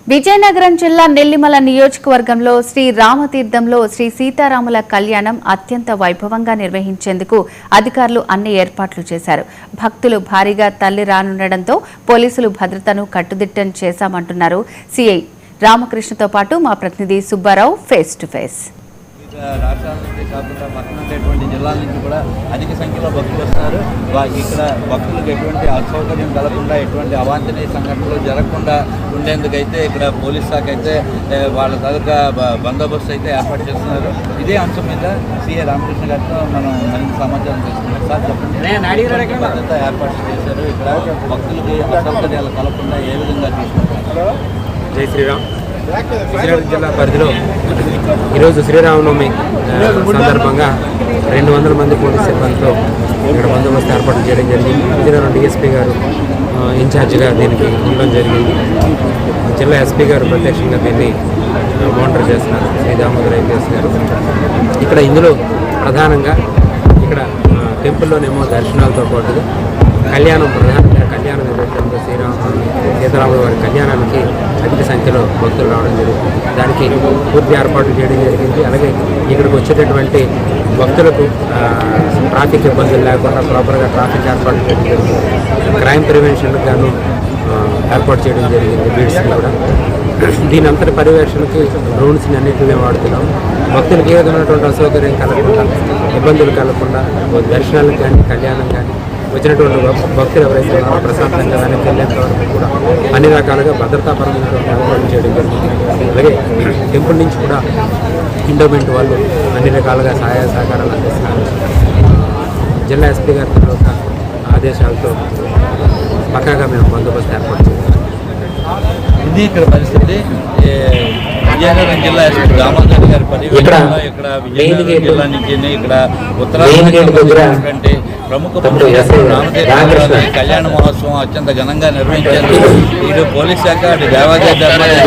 విజయనగరం జిల్లా నెల్లిమల నియోజకవర్గంలో శ్రీ రామతీర్థంలో శ్రీ సీతారాముల కళ్యాణం అత్యంత వైభవంగా నిర్వహించేందుకు అధికారులు అన్ని ఏర్పాట్లు చేశారు. భక్తులు భారీగా తల్లి రానుండడంతో పోలీసులు భద్రతను కట్టుదిట్టం చేశామంటున్నారు సిఐ రామకృష్ణతో పాటు మా ప్రతినిధి సుబ్బారావు ఫేస్ టు ఫేస్. రాష్ట్రాల నుంచి కాకుండా పక్కన ఉండేటువంటి జిల్లాల నుంచి కూడా అధిక సంఖ్యలో భక్తులు వస్తున్నారు. ఇక్కడ భక్తులకు ఎటువంటి అసౌకర్యం కలగకుండా, ఎటువంటి అవాంఛనీయ సంఘటనలు జరగకుండా ఉండేందుకైతే ఇక్కడ పోలీస్ శాఖ అయితే వాళ్ళ తాలూకా బందోబస్తు అయితే ఏర్పాటు చేస్తున్నారు. ఇదే అంశం మీద సిఐ రామకృష్ణ గారితో మనం మరింత సమాచారం తీసుకున్నాం. సార్ చెప్పండి, భద్రత ఏర్పాటు చేశారు, ఇక్కడ భక్తులకి అసౌకర్యాలు కలగకుండా ఏ విధంగా తీసుకుంటారు? జై శ్రీరామ్. విజయనగరం జిల్లా పరిధిలో ఈరోజు శ్రీరామనవమి సందర్భంగా 200 మంది పోలీస్ సిబ్బందితో ఇక్కడ బందోబస్తు ఏర్పాటు చేయడం జరిగింది. విజయనగరం డిఎస్పీ గారు ఇన్ఛార్జిగా దీనికి ఉండడం జరిగింది. జిల్లా ఎస్పీ గారు ప్రత్యక్షంగా దీన్ని మానిటర్ చేస్తున్నారు, శ్రీ దామోదర్ ఐపీఎస్ గారు. ఇక్కడ ఇందులో ప్రధానంగా ఇక్కడ టెంపుల్లోనేమో దర్శనాలతో పాటు కళ్యాణం, ప్రధానంగా కళ్యాణం నిర్వహించడంలో సీతారాముల వారి కళ్యాణానికి అధిక సంఖ్యలో భక్తులు రావడం జరిగింది. దానికి పూర్తి ఏర్పాట్లు చేయడం జరిగింది. అలాగే ఇక్కడికి వచ్చేటటువంటి భక్తులకు ట్రాఫిక్ ఇబ్బందులు లేకుండా ప్రాపర్గా ట్రాఫిక్ ఏర్పాటు చేయడం జరిగింది. క్రైమ్ ప్రివెన్షన్కి గాను ఏర్పాటు చేయడం జరిగింది, బీడ్స్ని కూడా. దీని అంతటి పర్యవేక్షణకి డ్రోన్స్ని అన్నింటినీ వాడుతున్నాం. భక్తులకు ఏ విధమైనటువంటి అసౌకర్యం కలగకుండా, ఇబ్బందులు కలగకుండా దర్శనాలకు కానీ కళ్యాణం కానీ వచ్చినటువంటి భక్తులు ఎవరైతే ఉన్నారో ప్రశాంతంగా వెనక్కి వెళ్ళేంత వరకు కూడా అన్ని రకాలుగా భద్రతాపరమైనటువంటి ఏర్పాట్లు చేయడం జరిగింది. అలాగే టెంపుల్ నుంచి కూడా ఎండోమెంట్ వాళ్ళు అన్ని రకాలుగా సహాయ సహకారాలు అందిస్తున్నారు. జిల్లా ఎస్పీ గారి యొక్క ఆదేశాలతో పక్కాగా మేము బందోబస్తు ఏర్పాటు చేస్తాం. ఇది ఇక్కడ పరిస్థితి. విజయనగరం జిల్లా ఎస్పీ దామోదర్ గారి పర్యవేక్షణలో ఇక్కడ విజయనగరం జిల్లా నుంచి ఇక్కడ ఉత్తరాంధ్ర ప్రముఖ రామతీర్థ కళ్యాణ మహోత్సవం అత్యంత ఘనంగా నిర్వహించారు. ఇటు పోలీస్ శాఖ, అటు దేవాదాయ ధర్మాదాయ